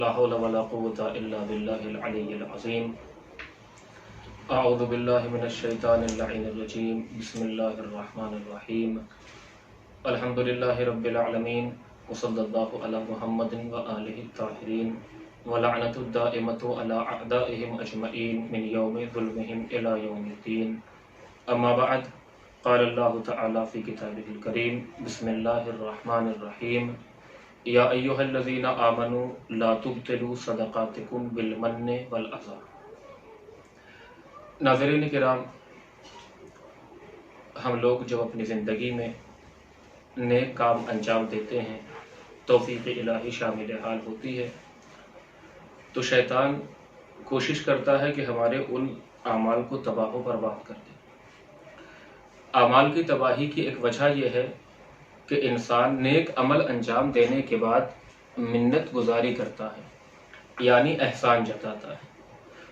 لا حول ولا قوة إلا بالله العلي العظيم أعوذ بالله من الشيطان اللعين الرجيم بسم الله الرحمن الرحيم الحمد لله رب العالمين وصلى الله على محمد وآله الطاهرين ولعنة الدائمة على أعدائهم أجمعين من يوم ظلمهم إلى يوم الدين أما بعد قال الله تعالى في كتابه الكريم بسم الله الرحمن الرحيم یا ایھا الذین آمنوا لا تبطلوا صدقاتکم بالمن والأذى۔ ناظرین کرام، ہم لوگ جب اپنی زندگی میں نیک کام انجام دیتے ہیں، توفیق الہی شامل حال ہوتی ہے، تو شیطان کوشش کرتا ہے کہ ہمارے ان اعمال کو تباہ و برباد کر دے۔ اعمال کی تباہی کی ایک وجہ یہ ہے کہ انسان نیک عمل انجام دینے کے بعد منت گزاری کرتا ہے، یعنی احسان جتاتا ہے۔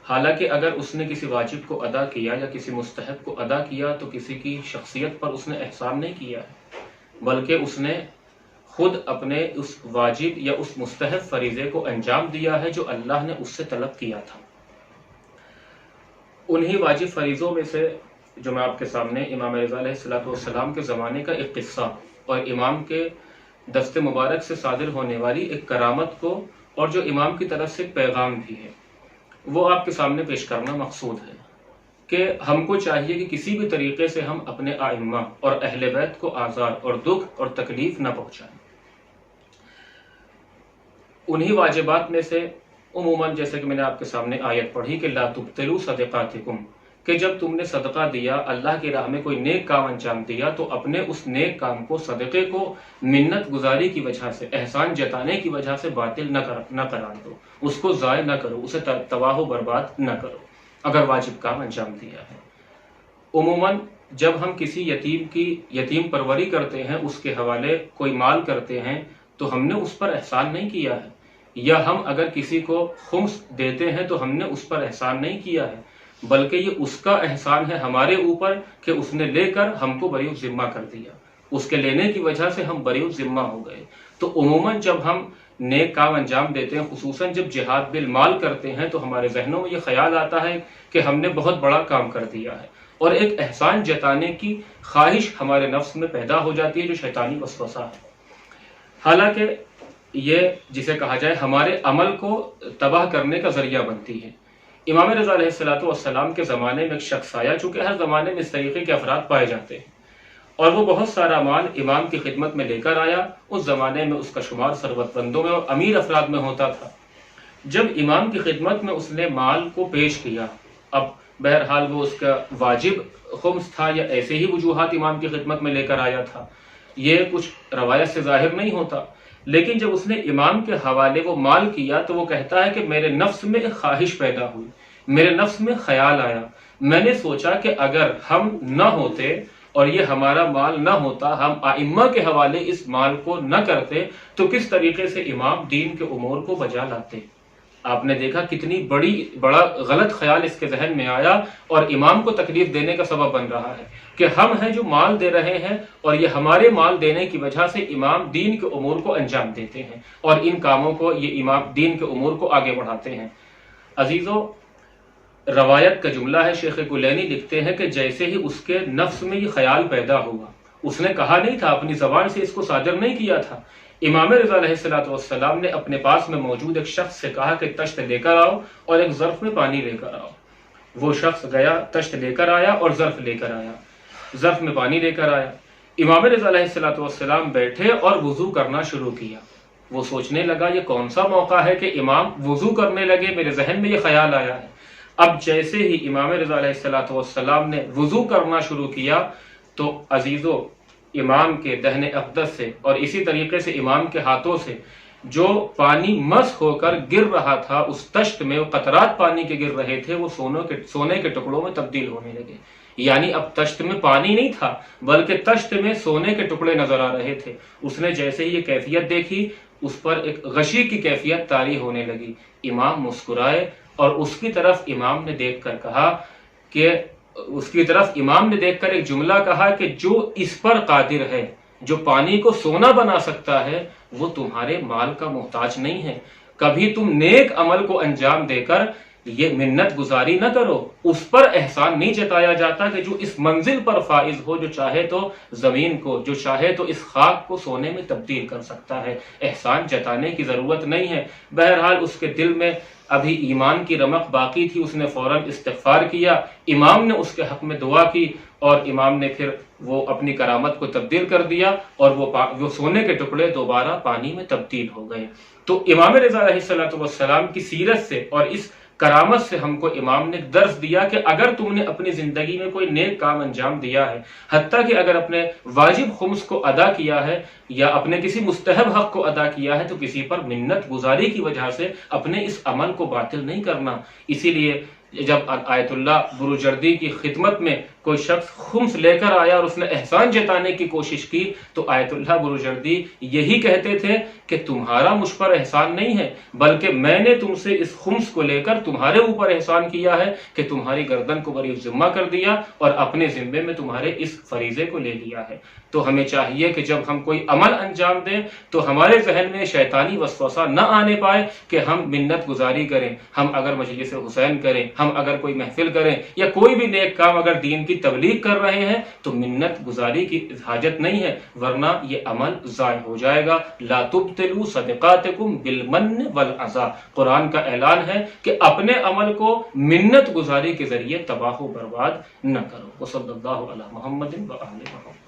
حالانکہ اگر اس نے کسی واجب کو ادا کیا یا کسی مستحب کو ادا کیا تو کسی کی شخصیت پر اس نے احسان نہیں کیا ہے، بلکہ اس نے خود اپنے اس واجب یا اس مستحب فریضے کو انجام دیا ہے جو اللہ نے اس سے طلب کیا تھا۔ انہی واجب فریضوں میں سے جو میں آپ کے سامنے امام رضا علیہ السلام کے زمانے کا ایک قصہ اور امام کے دست مبارک سے صادر ہونے والی ایک کرامت کو اور جو امام کی طرف سے پیغام بھی ہے، وہ آپ کے سامنے پیش کرنا مقصود ہے کہ ہم کو چاہیے کہ کسی بھی طریقے سے ہم اپنے ائمہ اور اہل بیت کو آزار اور دکھ اور تکلیف نہ پہنچائیں۔ انہی واجبات میں سے عموماً جیسے کہ میں نے آپ کے سامنے آیت پڑھی کہ لا تبطلوا صدقاتکم، کہ جب تم نے صدقہ دیا، اللہ کی راہ میں کوئی نیک کام انجام دیا، تو اپنے اس نیک کام کو، صدقے کو منت گزاری کی وجہ سے، احسان جتانے کی وجہ سے باطل نہ قرار دو، اس کو ضائع نہ کرو، اسے تباہ و برباد نہ کرو اگر واجب کام انجام دیا ہے۔ عموماً جب ہم کسی یتیم کی یتیم پروری کرتے ہیں، اس کے حوالے کوئی مال کرتے ہیں، تو ہم نے اس پر احسان نہیں کیا ہے، یا ہم اگر کسی کو خمس دیتے ہیں تو ہم نے اس پر احسان نہیں کیا ہے، بلکہ یہ اس کا احسان ہے ہمارے اوپر کہ اس نے لے کر ہم کو بری ذمہ کر دیا، اس کے لینے کی وجہ سے ہم بری ذمہ ہو گئے۔ تو عموماً جب ہم نیک کام انجام دیتے ہیں، خصوصاً جب جہاد بالمال کرتے ہیں، تو ہمارے ذہنوں میں یہ خیال آتا ہے کہ ہم نے بہت بڑا کام کر دیا ہے، اور ایک احسان جتانے کی خواہش ہمارے نفس میں پیدا ہو جاتی ہے جو شیطانی وسوسہ ہے۔ حالانکہ یہ جسے کہا جائے ہمارے عمل کو تباہ کرنے کا ذریعہ بنتی ہے۔ امام رضا علیہ السلام کے زمانے میں ایک شخص آیا، چونکہ ہر زمانے میں اس طریقے کے افراد پائے جاتے ہیں، اور وہ بہت سارا مال امام کی خدمت میں لے کر آیا۔ اس زمانے میں اس کا شمار ثروت مندوں میں اور امیر افراد میں ہوتا تھا۔ جب امام کی خدمت میں اس نے مال کو پیش کیا، اب بہرحال وہ اس کا واجب خمس تھا یا ایسے ہی وجوہات امام کی خدمت میں لے کر آیا تھا، یہ کچھ روایت سے ظاہر نہیں ہوتا، لیکن جب اس نے امام کے حوالے وہ مال کیا تو وہ کہتا ہے کہ میرے نفس میں ایک خواہش پیدا ہوئی، میرے نفس میں خیال آیا، میں نے سوچا کہ اگر ہم نہ ہوتے اور یہ ہمارا مال نہ ہوتا، ہم ائمہ کے حوالے اس مال کو نہ کرتے، تو کس طریقے سے امام دین کے امور کو بجا لاتے۔ آپ نے دیکھا کتنی بڑا غلط خیال اس کے ذہن میں آیا اور امام کو تکلیف دینے کا سبب بن رہا ہے کہ ہم ہیں جو مال دے رہے ہیں، اور یہ ہمارے مال دینے کی وجہ سے امام دین کے امور کو انجام دیتے ہیں اور ان کاموں کو یہ امام دین کے امور کو آگے بڑھاتے ہیں۔ عزیزو، روایت کا جملہ ہے، شیخ کلینی لکھتے ہیں کہ جیسے ہی اس کے نفس میں یہ خیال پیدا ہوا، اس نے کہا نہیں تھا، اپنی زبان سے اس کو صادر نہیں کیا تھا، امام رضا علیہ السلام نے اپنے پاس میں موجود ایک شخص سے کہا کہ تشت لے کر آؤ اور ایک ظرف میں پانی لے کر آؤ۔ وہ شخص گیا، تشت لے کر آیا اور ظرف لے کر آیا، ظرف میں پانی لے کر آیا۔ امام رضا علیہ السلام بیٹھے اور وضو کرنا شروع کیا۔ وہ سوچنے لگا یہ کون سا موقع ہے کہ امام وضو کرنے لگے، میرے ذہن میں یہ خیال آیا ہے۔ اب جیسے ہی امام رضا علیہ السلام نے وضو کرنا شروع کیا تو عزیزو، امام کے دہن اقدس سے اور اسی طریقے سے امام کے ہاتھوں سے جو پانی مسح ہو کر گر رہا تھا، اس تشت میں وہ قطرات پانی کے گر رہے تھے، وہ سونے کے ٹکڑوں میں تبدیل ہونے لگے۔ یعنی اب تشت میں پانی نہیں تھا بلکہ تشت میں سونے کے ٹکڑے نظر آ رہے تھے۔ اس نے جیسے ہی یہ کیفیت دیکھی، اس پر ایک غشی کی کیفیت طاری ہونے لگی۔ امام مسکرائے اور اس کی طرف امام نے دیکھ کر کہا کہ ایک جملہ کہا کہ جو اس پر قادر ہے، جو پانی کو سونا بنا سکتا ہے، وہ تمہارے مال کا محتاج نہیں ہے، کبھی تم نیک عمل کو انجام دے کر یہ منت گزاری نہ کرو. اس پر احسان نہیں جتایا جاتا کہ جو اس منزل پر فائز ہو، جو چاہے تو زمین کو، جو چاہے تو اس خاک کو سونے میں تبدیل کر سکتا ہے. احسان جتانے کی ضرورت نہیں ہے. بہرحال اس کے دل میں ابھی ایمان کی رمق باقی تھی، اس نے فوراً استغفار کیا. امام نے اس کے حق میں دعا کی اور امام نے پھر وہ اپنی کرامت کو تبدیل کر دیا اور وہ سونے کے ٹکڑے دوبارہ پانی میں تبدیل ہو گئے. تو امام رضا علیہ السلام کی سیرت سے اور اس کرامت سے ہم کو امام نے درس دیا کہ اگر تم نے اپنی زندگی میں کوئی نیک کام انجام دیا ہے، حتیٰ کہ اگر اپنے واجب خمس کو ادا کیا ہے یا اپنے کسی مستحب حق کو ادا کیا ہے، تو کسی پر منت گزاری کی وجہ سے اپنے اس عمل کو باطل نہیں کرنا. اسی لیے جب آیت اللہ بروجردی کی خدمت میں کوئی شخص خمس لے کر آیا اور اس نے احسان جتانے کی کوشش کی، تو آیت اللہ بروجردی یہی کہتے تھے کہ تمہارا مجھ پر احسان نہیں ہے، بلکہ میں نے تم سے اس خمس کو لے کر تمہارے اوپر احسان کیا ہے کہ تمہاری گردن کو بری ذمہ کر دیا اور اپنے ذمے میں تمہارے اس فریضے کو لے لیا ہے. تو ہمیں چاہیے کہ جب ہم کوئی عمل انجام دیں تو ہمارے ذہن میں شیطانی وسوسہ نہ آنے پائے کہ ہم منت گزاری کریں. ہم اگر مجلس حسین کریں، ہم اگر کوئی محفل کریں یا کوئی بھی نیک کام اگر دین کی تبلیغ کر رہے ہیں تو منت گزاری کی حاجت نہیں ہے، ورنہ یہ عمل ضائع ہو جائے گا. لا تبطلوا صدقاتکم بالمن والعزا. قرآن کا اعلان ہے کہ اپنے عمل کو منت گزاری کے ذریعے تباہ و برباد نہ کرو. وصلی اللہ علی محمد و آل محمد.